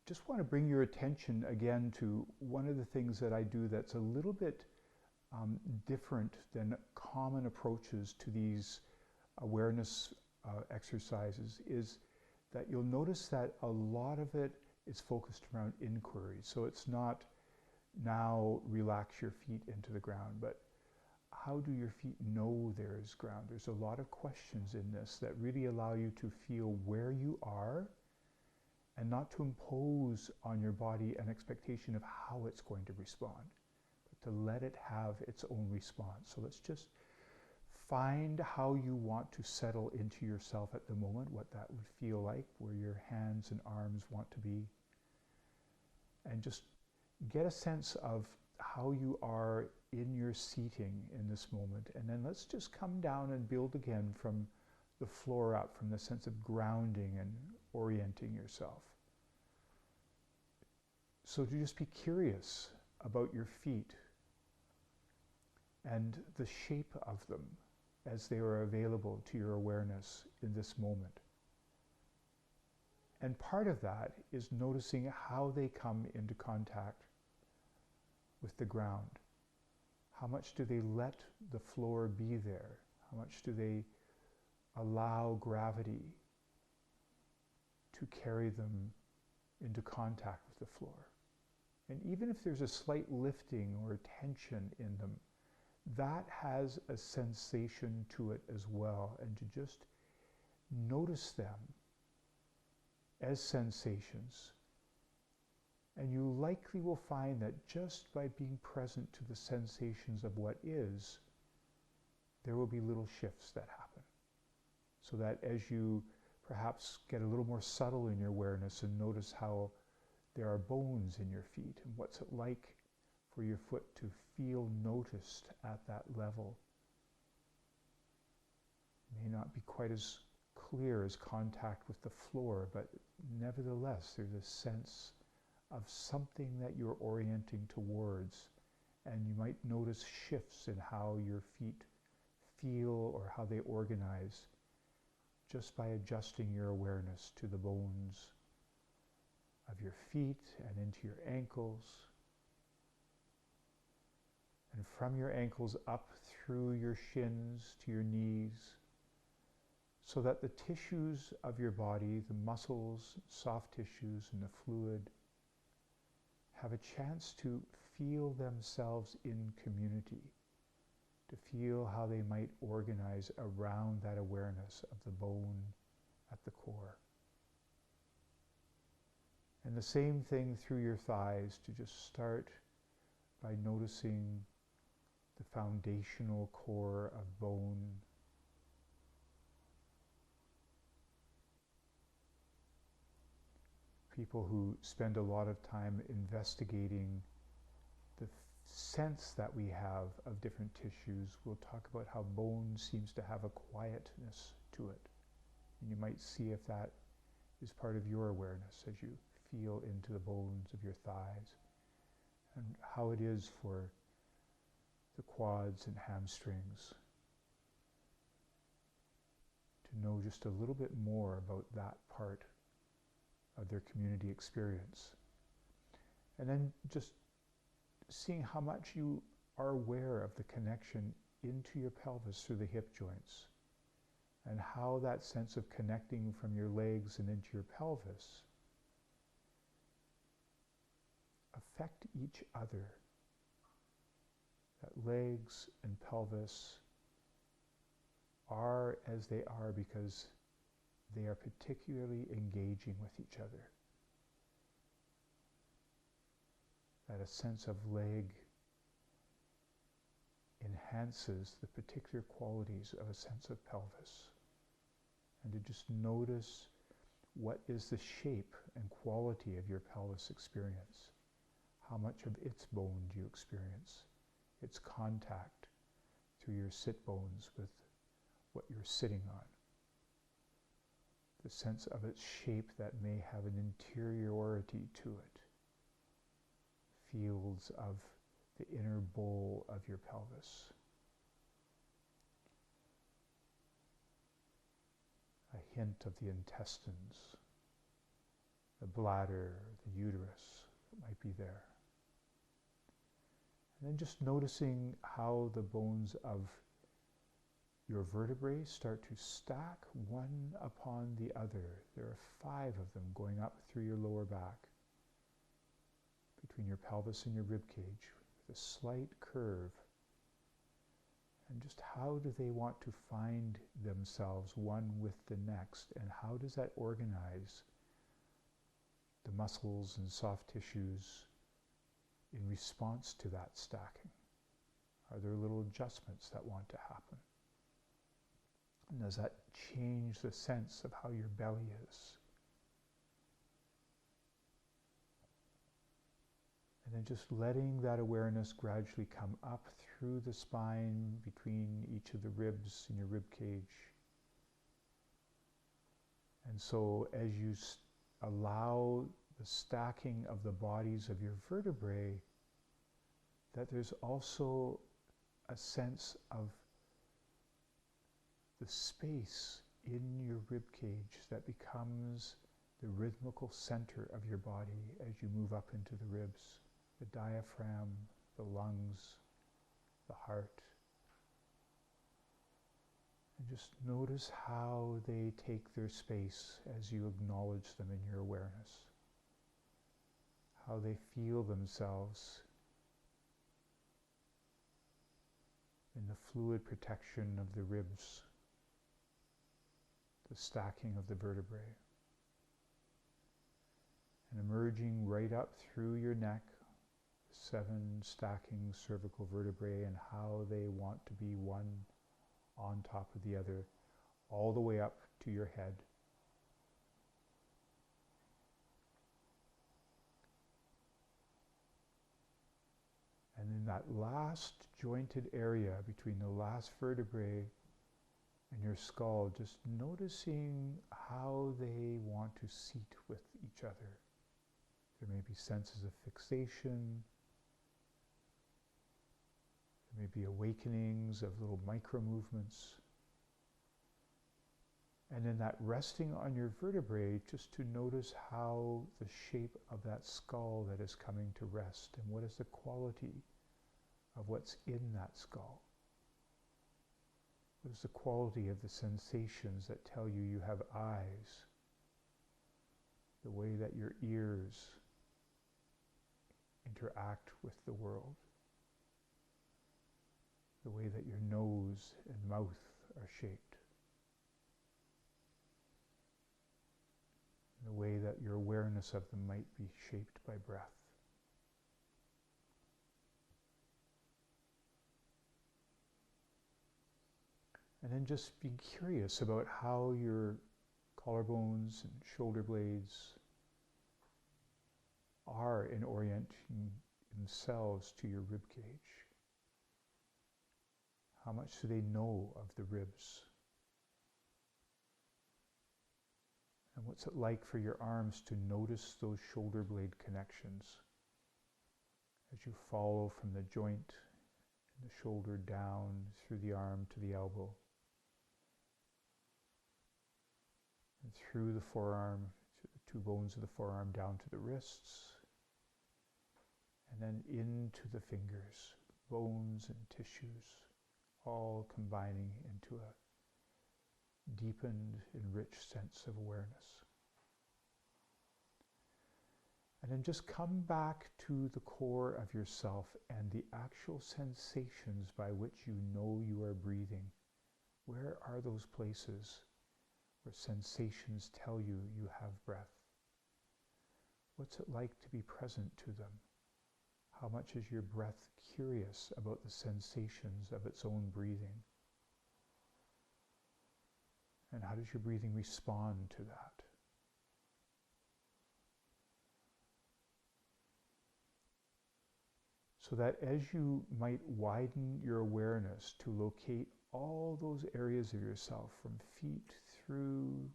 just want to bring your attention again to one of the things that I do that's a little bit different than common approaches to these awareness exercises, is that you'll notice that a lot of it is focused around inquiry. So it's not now relax your feet into the ground, but how do your feet know there is ground? There's a lot of questions in this that really allow you to feel where you are and not to impose on your body an expectation of how it's going to respond, but to let it have its own response. So let's just find how you want to settle into yourself at the moment, what that would feel like, where your hands and arms want to be, and just get a sense of how you are in your seating in this moment. And then let's just come down and build again from the floor up, from the sense of grounding and orienting yourself. So to just be curious about your feet and the shape of them as they are available to your awareness in this moment. And part of that is noticing how they come into contact with the ground. How much do they let the floor be there? How much do they allow gravity to carry them into contact with the floor? And even if there's a slight lifting or tension in them, that has a sensation to it as well. And to just notice them as sensations. And you likely will find that just by being present to the sensations of what is, there will be little shifts that happen. So that as you perhaps get a little more subtle in your awareness and notice how there are bones in your feet and what's it like for your foot to feel noticed at that level. It may not be quite as clear as contact with the floor, but nevertheless there's a sense of something that you're orienting towards, and you might notice shifts in how your feet feel or how they organize just by adjusting your awareness to the bones of your feet and into your ankles, and from your ankles up through your shins to your knees, so that the tissues of your body, the muscles, soft tissues, and the fluid have a chance to feel themselves in community, to feel how they might organize around that awareness of the bone at the core. And the same thing through your thighs, to just start by noticing the foundational core of bone. People who spend a lot of time investigating the sense that we have of different tissues will talk about how bone seems to have a quietness to it. And you might see if that is part of your awareness as you feel into the bones of your thighs, and how it is for the quads and hamstrings to know just a little bit more about that part of their community experience. And then just seeing how much you are aware of the connection into your pelvis through the hip joints, and how that sense of connecting from your legs and into your pelvis affect each other. That legs and pelvis are as they are because they are particularly engaging with each other. That a sense of leg enhances the particular qualities of a sense of pelvis. And to just notice what is the shape and quality of your pelvis experience. How much of its bone do you experience? Its contact through your sit bones with what you're sitting on. The sense of its shape that may have an interiority to it. Fields of the inner bowl of your pelvis. A hint of the intestines. the bladder, the uterus that might be there. And then just noticing how the bones of your vertebrae start to stack one upon the other. There are 5 of them going up through your lower back, between your pelvis and your rib cage, with a slight curve. And just how do they want to find themselves one with the next, and how does that organize the muscles and soft tissues in response to that stacking? Are there little adjustments that want to happen? And does that change the sense of how your belly is? And then just letting that awareness gradually come up through the spine, between each of the ribs in your rib cage. And so as you allow the stacking of the bodies of your vertebrae, that there's also a sense of the space in your rib cage that becomes the rhythmical center of your body as you move up into the ribs, the diaphragm, the lungs, the heart. And just notice how they take their space as you acknowledge them in your awareness. How they feel themselves in the fluid protection of the ribs, the stacking of the vertebrae. And emerging right up through your neck, 7 stacking cervical vertebrae, and how they want to be one on top of the other, all the way up to your head. And in that last jointed area between the last vertebrae and your skull, just noticing how they want to seat with each other. There may be senses of fixation. There may be awakenings of little micro movements. And in that resting on your vertebrae, just to notice how the shape of that skull that is coming to rest, and what is the quality of what's in that skull. What is the quality of the sensations that tell you you have eyes, the way that your ears interact with the world, the way that your nose and mouth are shaped, the way that your awareness of them might be shaped by breath. And then just be curious about how your collarbones and shoulder blades are in orienting themselves to your rib cage. How much do they know of the ribs? And what's it like for your arms to notice those shoulder blade connections as you follow from the joint in the shoulder down through the arm to the elbow, and through the forearm, to the 2 bones of the forearm down to the wrists, and then into the fingers, bones and tissues, all combining into a deepened, enriched sense of awareness. And then just come back to the core of yourself and the actual sensations by which you know you are breathing. Where are those places where sensations tell you you have breath? What's it like to be present to them? How much is your breath curious about the sensations of its own breathing? And how does your breathing respond to that? So that as you might widen your awareness to locate all those areas of yourself, from feet through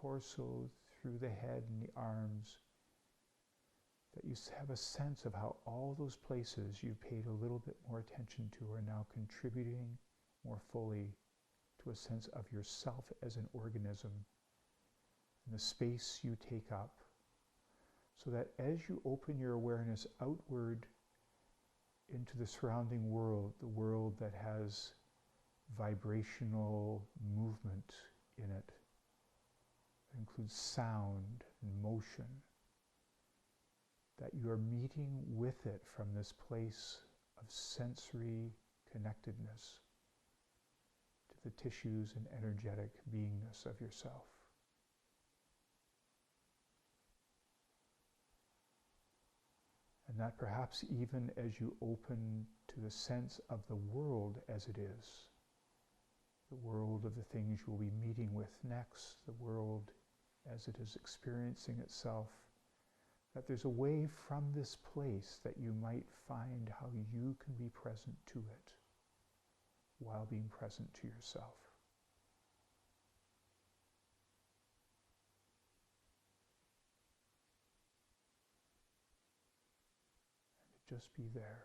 torso, through the head and the arms, that you have a sense of how all those places you paid a little bit more attention to are now contributing more fully to a sense of yourself as an organism and the space you take up So that as you open your awareness outward into the surrounding world, the world that has vibrational movement in it, that includes sound and motion, that you are meeting with it from this place of sensory connectedness to the tissues and energetic beingness of yourself. And that perhaps even as you open to the sense of the world as it is, the world of the things you will be meeting with next, the world as it is experiencing itself, that there's a way from this place that you might find how you can be present to it while being present to yourself. And to just be there.